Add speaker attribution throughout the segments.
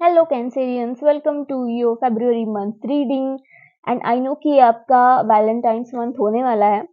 Speaker 1: Hello Cancerians, welcome to your February month reading. And I know कि आपका Valentine's month होने वाला है,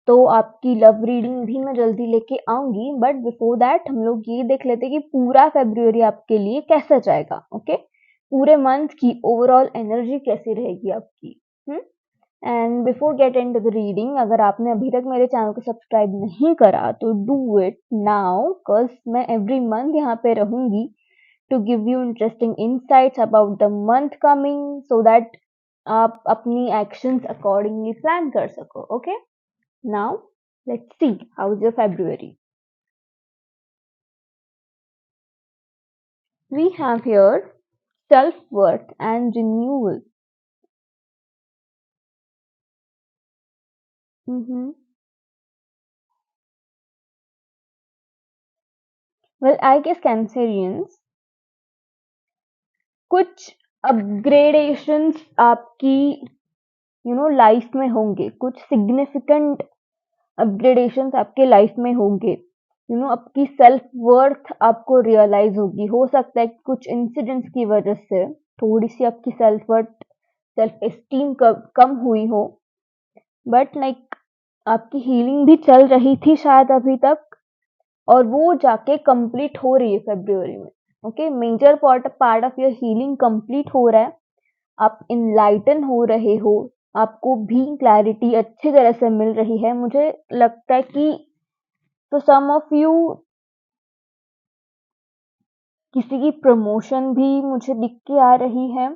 Speaker 1: तो आपकी लव रीडिंग भी मैं जल्दी लेके आऊंगी। बट बिफोर दैट हम लोग ये देख लेते हैं कि पूरा फेब्रुअरी आपके लिए कैसा जाएगा। ओके, पूरे मंथ की ओवरऑल एनर्जी कैसी रहेगी आपकी। And before get into the reading, अगर आपने अभी तक मेरे चैनल को सब्सक्राइब नहीं करा तो डू इट नाउ, बिकॉज मैं एवरी मंथ यहाँ पे रहूंगी to give you interesting insights about the month coming so that आप अपनी actions accordingly plan कर सको. Okay, now let's see how's your February. We have here self-worth and renewal. mm-hmm. Well, I guess Cancerians, कुछ upgradations आपकी life में होंगे, कुछ significant upgradations आपके लाइफ में होंगे। आपकी सेल्फ वर्थ आपको रियलाइज होगी। हो सकता है कि कुछ इंसिडेंट्स की वजह से थोड़ी सी आपकी सेल्फ वर्थ, सेल्फ एस्टीम कम हुई हो। बट लाइक आपकी हीलिंग भी चल रही थी शायद अभी तक, और वो जाके कंप्लीट हो रही है फेब्रुअरी में। Okay, major part of your healing complete हो रहा है। आप इनलाइटन हो रहे हो, आपको भी क्लैरिटी अच्छी तरह से मिल रही है। मुझे लगता है कि तो सम ऑफ यू, किसी की प्रमोशन भी मुझे दिख के आ रही है।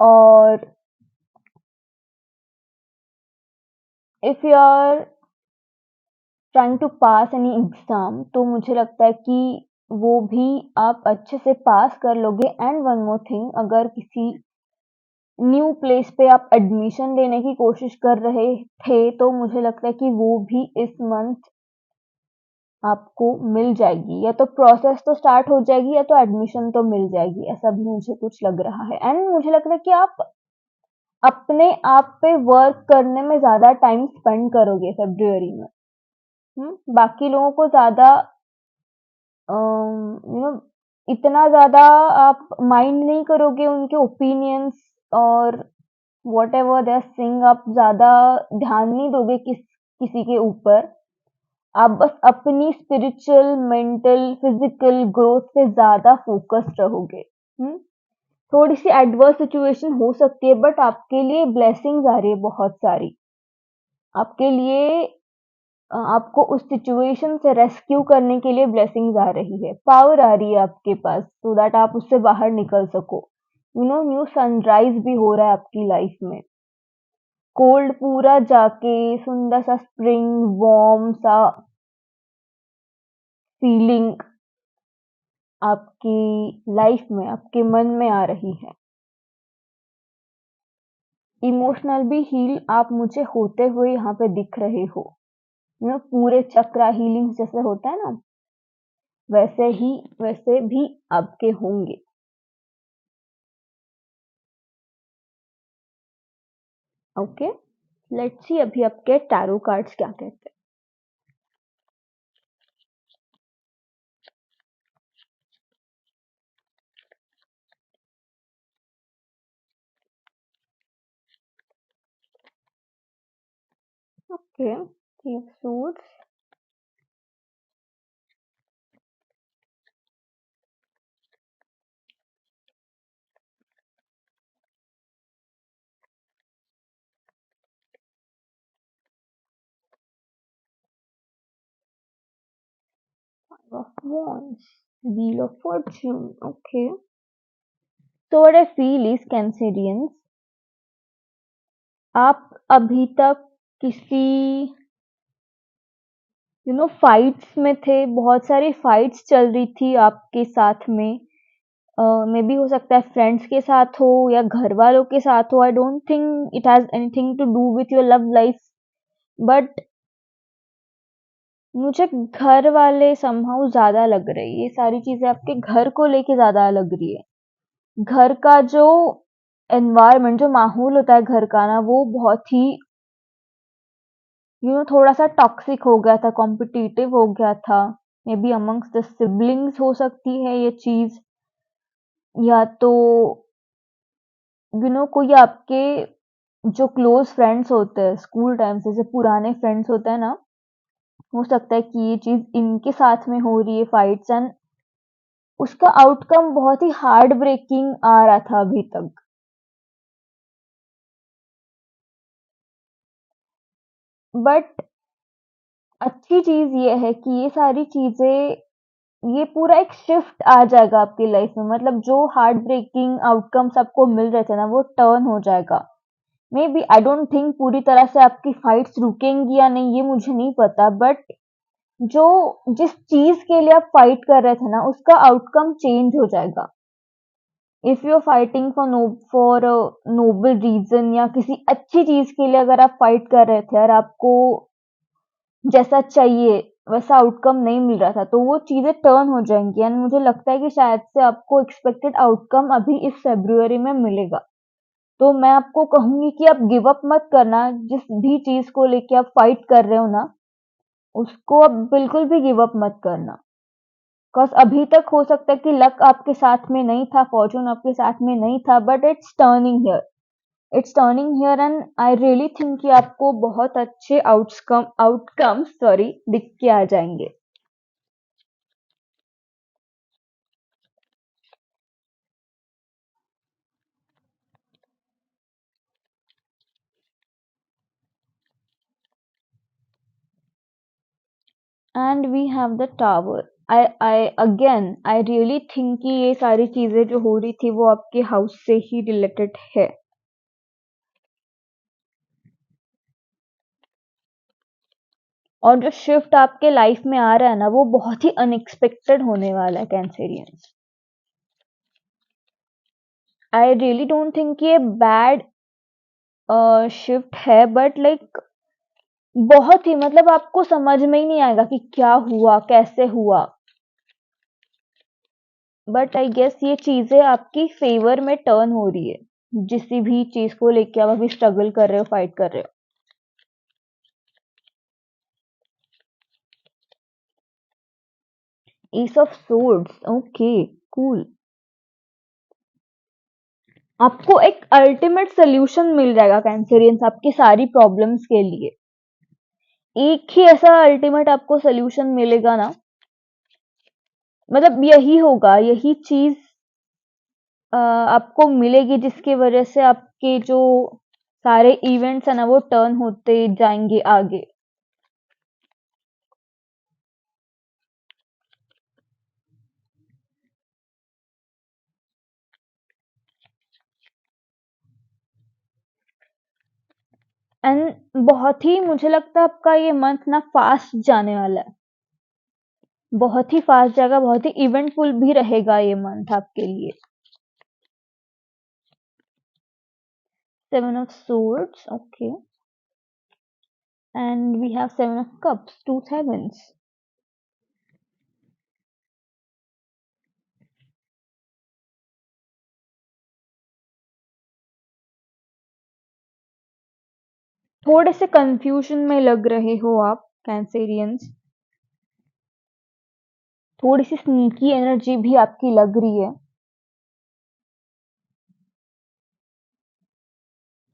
Speaker 1: और if you are trying to pass any exam, तो मुझे लगता है कि वो भी आप अच्छे से पास कर लोगे। एंड वन मोर थिंग, अगर किसी न्यू प्लेस पे आप एडमिशन लेने की कोशिश कर रहे थे, तो मुझे लगता है कि वो भी इस मंथ आपको मिल जाएगी। या तो प्रोसेस तो स्टार्ट हो जाएगी, या तो एडमिशन तो मिल जाएगी। ऐसा भी मुझे कुछ लग रहा है। एंड मुझे लगता है कि आप अपने आप पे वर्क करने में ज़्यादा टाइम स्पेंड करोगे फ़ेब्रुअरी में। बाकी लोगों को ज़्यादा यू नो इतना ज़्यादा आप माइंड नहीं करोगे उनके ओपिनियंस, और व्हाटएवर दे आर सेइंग आप ज़्यादा ध्यान नहीं दोगे किसी के ऊपर। आप बस अपनी स्पिरिचुअल, मेंटल, फिजिकल ग्रोथ पे ज़्यादा फोकस्ड रहोगे। थोड़ी सी एडवर्स सिचुएशन हो सकती है, बट आपके लिए ब्लेसिंग्स आ रही है बहुत सारी। आपके लिए आपको उस सिचुएशन से रेस्क्यू करने के लिए ब्लेसिंग्स आ रही है, पावर आ रही है आपके पास, सो दैट आप उससे बाहर निकल सको। न्यू सनराइज भी हो रहा है आपकी लाइफ में। कोल्ड पूरा जाके सुंदर सा स्प्रिंग वार्म सा फीलिंग आपकी लाइफ में, आपके मन में आ रही है। इमोशनल भी हील आप मुझे होते हुए यहाँ पे दिख रहे हो। पूरे चक्रा हीलिंग जैसे होता है ना, वैसे भी आपके होंगे। ओके, लेट्स सी अभी आपके टैरो कार्ड्स क्या कहते हैं। Okay, three of suits, five of wands, wheel of Fortune. Okay, so what I feel is Cancerians, आप अभी तक किसी फाइट्स में थे। बहुत सारी फाइट्स चल रही थी आपके साथ में। मे बी हो सकता है फ्रेंड्स के साथ हो या घर वालों के साथ हो। I don't think it has anything to do with your love life, but मुझे घर वाले समहाउ ज्यादा लग रहे हैं। ये सारी चीजें आपके घर को लेके ज्यादा लग रही है। घर का जो एनवायरनमेंट, जो माहौल होता है घर का ना, वो बहुत ही थोड़ा सा टॉक्सिक हो गया था, कॉम्पिटिटिव हो गया था। May be amongst the siblings हो सकती है ये चीज। या तो कोई आपके जो क्लोज फ्रेंड्स होते हैं स्कूल टाइम से, जैसे पुराने फ्रेंड्स होते हैं ना, हो सकता है कि ये चीज इनके साथ में हो रही है फाइट्स, एंड उसका आउटकम बहुत ही हार्ट ब्रेकिंग आ रहा था अभी तक। बट अच्छी चीज ये है कि ये सारी चीजें, ये पूरा एक शिफ्ट आ जाएगा आपकी लाइफ में, मतलब जो हार्ट ब्रेकिंग आउटकम्स आपको मिल रहे थे ना, वो टर्न हो जाएगा। Maybe I don't think पूरी तरह से आपकी फाइट्स रुकेंगी या नहीं, ये मुझे नहीं पता, बट जो जिस चीज के लिए आप फाइट कर रहे थे ना, उसका आउटकम चेंज हो जाएगा। If you are fighting for noble reason या किसी अच्छी चीज के लिए अगर आप फाइट कर रहे थे और आपको जैसा चाहिए वैसा आउटकम नहीं मिल रहा था, तो वो चीजें टर्न हो जाएंगी, एंड मुझे लगता है कि शायद से आपको एक्सपेक्टेड आउटकम अभी इस फेब्रुअरी में मिलेगा। तो मैं आपको कहूंगी कि आप गिव अप मत करना, जिस भी चीज को लेके आप फाइट कर रहे हो ना, उसको आप बिल्कुल भी गिव अप मत करना। बिकॉज अभी तक हो सकता है कि लक आपके साथ में नहीं था, फॉर्चून आपके साथ में नहीं था, but it's turning here and I really think कि आपको बहुत अच्छे आउटकम सॉरी दिख के आ जाएंगे। And we have the tower. I really think कि ये सारी चीजें जो हो रही थी वो आपके हाउस से ही रिलेटेड है। और जो शिफ्ट आपके लाइफ में आ रहा है ना, वो बहुत ही अनएक्सपेक्टेड होने वाला है Cancerians. I really don't think ये बैड शिफ्ट है, बट लाइक बहुत ही, मतलब आपको समझ में ही नहीं आएगा कि क्या हुआ कैसे हुआ। बट आई गेस ये चीजें आपकी फेवर में टर्न हो रही है, जिस भी चीज को लेके आप अभी स्ट्रगल कर रहे हो, फाइट कर रहे हो। S of swords, okay, cool. आपको एक अल्टीमेट सोल्यूशन मिल जाएगा कैंसेरियंस, आपकी सारी प्रॉब्लम्स के लिए। एक ही ऐसा अल्टीमेट आपको सोल्यूशन मिलेगा ना, मतलब यही होगा, यही चीज आपको मिलेगी, जिसकी वजह से आपके जो सारे इवेंट्स है ना, वो टर्न होते जाएंगे आगे। एंड बहुत ही मुझे लगता है आपका ये मंथ ना फास्ट जाने वाला है, बहुत ही फास्ट जाएगा, बहुत ही इवेंटफुल भी रहेगा ये मंथ आपके लिए। Seven of swords, okay, and we have seven of cups, two sevens. थोड़े से कंफ्यूजन में लग रहे हो आप कैंसेरियंस, थोड़ी सी स्नीकी एनर्जी भी आपकी लग रही है।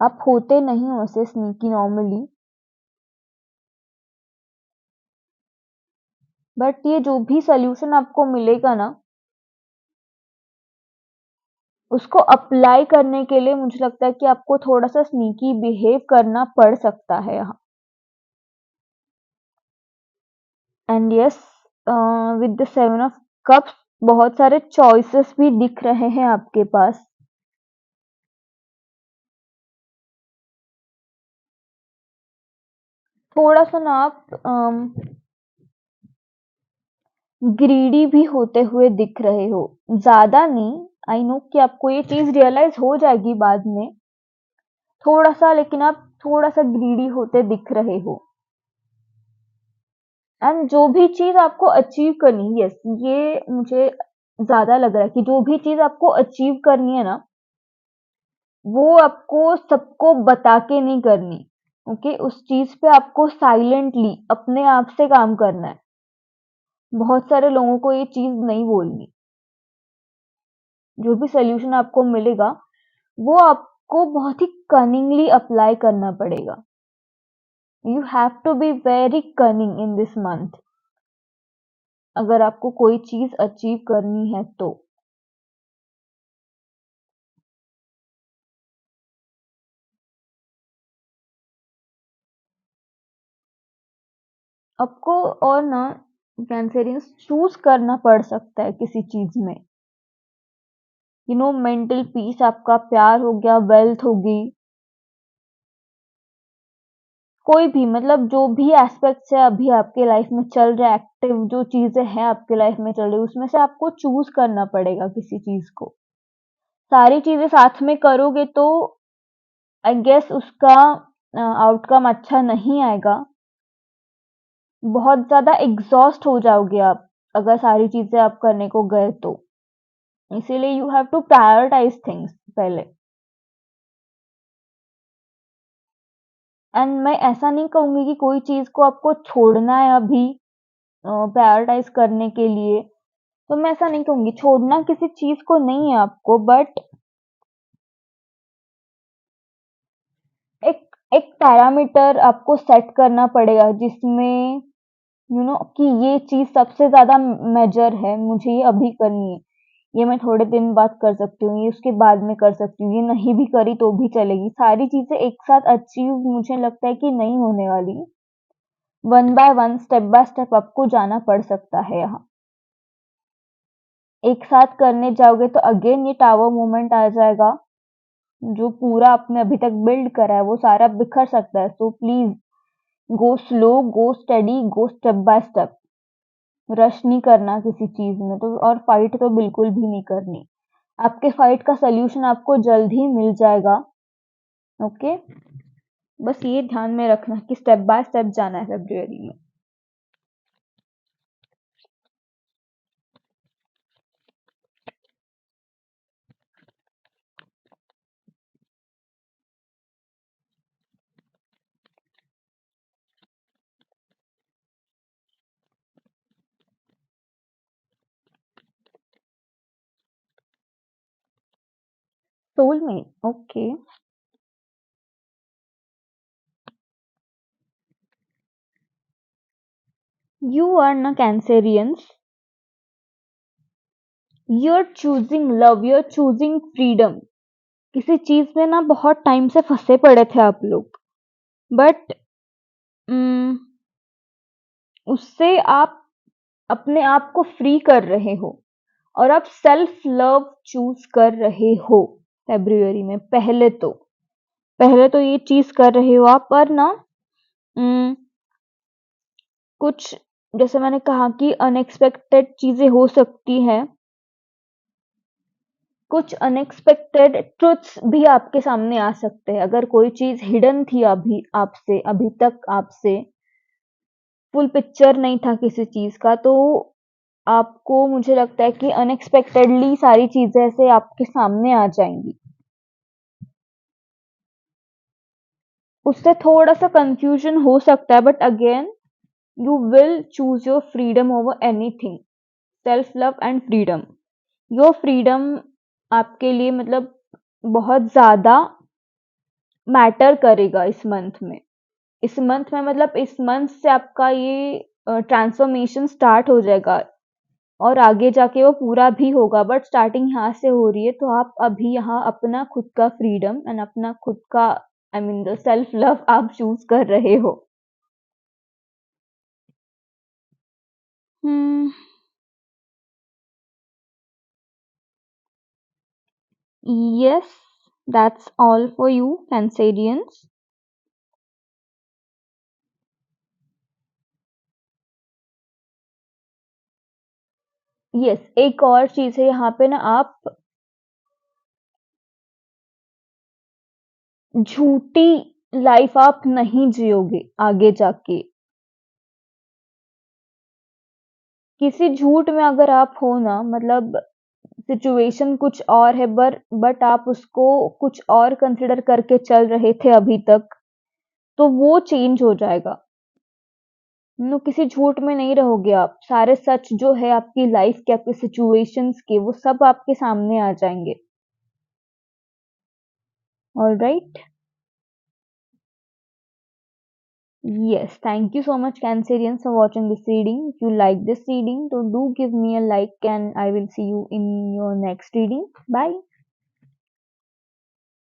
Speaker 1: आप होते नहीं हो ऐसे स्नीकी नॉर्मली, बट ये जो भी सोल्यूशन आपको मिलेगा ना, उसको अप्लाई करने के लिए मुझे लगता है कि आपको थोड़ा सा स्नीकी बिहेव करना पड़ सकता है यहाँ। And yes, with the seven of cups, बहुत सारे चॉइसेस भी दिख रहे हैं आपके पास। थोड़ा सा ना आप ग्रीडी भी होते हुए दिख रहे हो, ज्यादा नहीं। आई नो कि आपको ये चीज रियलाइज हो जाएगी बाद में, थोड़ा सा, लेकिन आप थोड़ा सा ग्रीडी होते दिख रहे हो। एंड जो भी चीज आपको अचीव करनी है, यस, ये मुझे ज्यादा लग रहा है कि जो भी चीज आपको अचीव करनी है ना, वो आपको सबको बता के नहीं करनी। ओके, उस चीज पे आपको साइलेंटली अपने आप से काम करना है, बहुत सारे लोगों को ये चीज नहीं बोलनी। जो भी सॉल्यूशन आपको मिलेगा, वो आपको बहुत ही कनिंगली अप्लाई करना पड़ेगा। You have to be very cunning in this month, अगर आपको कोई चीज़ अचीव करनी है तो। आपको और ना कैंसेरियंस चूज़ करना पड़ सकता है किसी चीज़ में। मेंटल पीस आपका, प्यार हो गया, वेल्थ होगी, कोई भी मतलब जो भी एस्पेक्ट्स है अभी आपके लाइफ में चल रहा है, एक्टिव जो चीज़ें हैं आपके लाइफ में चल रही है, उसमें से आपको चूज़ करना पड़ेगा किसी चीज़ को। सारी चीज़ें साथ में करोगे तो आई गेस उसका आउटकम अच्छा नहीं आएगा। बहुत ज़्यादा एग्ज़ॉस्ट हो जाओगे आप, अगर सारी चीज़ें आप करने को गए तो। इसीलिए you have to prioritise things पहले। एंड मैं ऐसा नहीं कहूँगी कि कोई चीज़ को आपको छोड़ना है अभी प्रायोरिटाइज़ करने के लिए, तो मैं ऐसा नहीं कहूँगी, छोड़ना किसी चीज़ को नहीं है आपको, बट एक एक पैरामीटर आपको सेट करना पड़ेगा जिसमें कि ये चीज़ सबसे ज़्यादा मेजर है, मुझे ये अभी करनी है। ये मैं थोड़े दिन बाद कर सकती हूँ, ये उसके बाद में कर सकती हूँ, ये नहीं भी करी तो भी चलेगी। सारी चीज़ें एक साथ अचीव मुझे लगता है कि नहीं होने वाली। One by one, step by step आपको जाना पड़ सकता है यहाँ। एक साथ करने जाओगे तो अगेन ये टावर मोमेंट आ जाएगा, जो पूरा आपने अभी तक बिल्ड करा है वो सारा बिखर सकता है। So please go slow, go steady, go step by step. Rush नहीं करना किसी चीज में तो, और फाइट तो बिल्कुल भी नहीं करनी। आपके फाइट का सोल्यूशन आपको जल्द ही मिल जाएगा। ओके, बस ये ध्यान में रखना कि स्टेप बाय स्टेप जाना है फेब्रुअरी में। Soulmate, okay. You are na Cancerians. You're choosing love, you're choosing freedom. किसी चीज में ना बहुत टाइम से फंसे पड़े थे आप लोग, बट उससे आप अपने आप को फ्री कर रहे हो और आप सेल्फ लव चूज कर रहे हो फेब्रुअरी में। पहले तो ये चीज कर रहे हो आप, पर ना उम, कुछ, जैसे मैंने कहा कि अनएक्सपेक्टेड चीजें हो सकती हैं, कुछ अनएक्सपेक्टेड ट्रुथ्स भी आपके सामने आ सकते हैं। अगर कोई चीज हिडन थी अभी तक आपसे फुल पिक्चर नहीं था किसी चीज का, तो आपको, मुझे लगता है कि अनएक्सपेक्टेडली सारी चीजें ऐसे आपके सामने आ जाएंगी। उससे थोड़ा सा कंफ्यूजन हो सकता है, but again you will choose your freedom over anything. Self love and freedom, your freedom आपके लिए मतलब बहुत ज्यादा मैटर करेगा इस मंथ में। मतलब इस मंथ से आपका ये ट्रांसफॉर्मेशन स्टार्ट हो जाएगा और आगे जाके वो पूरा भी होगा, बट स्टार्टिंग यहाँ से हो रही है। तो आप अभी यहाँ अपना खुद का फ्रीडम एंड अपना खुद का, I mean the self love आप चूज कर रहे हो। हम्म, yes, that's all for you, Cancerians. Yes, एक और चीज है यहाँ पे ना, आप झूठी लाइफ आप नहीं जियोगे आगे जाके। किसी झूठ में अगर आप हो ना, मतलब सिचुएशन कुछ और है, बट आप उसको कुछ और कंसिडर करके चल रहे थे अभी तक, तो वो चेंज हो जाएगा। नो, किसी झूठ में नहीं रहोगे आप। सारे सच जो है आपकी लाइफ के, आपके सिचुएशंस के, वो सब आपके सामने आ जाएँगे। Alright? Yes, thank you so much, Cancerians, for watching this reading. If you like this reading, so do give me a like, and I will see you in your next reading. Bye.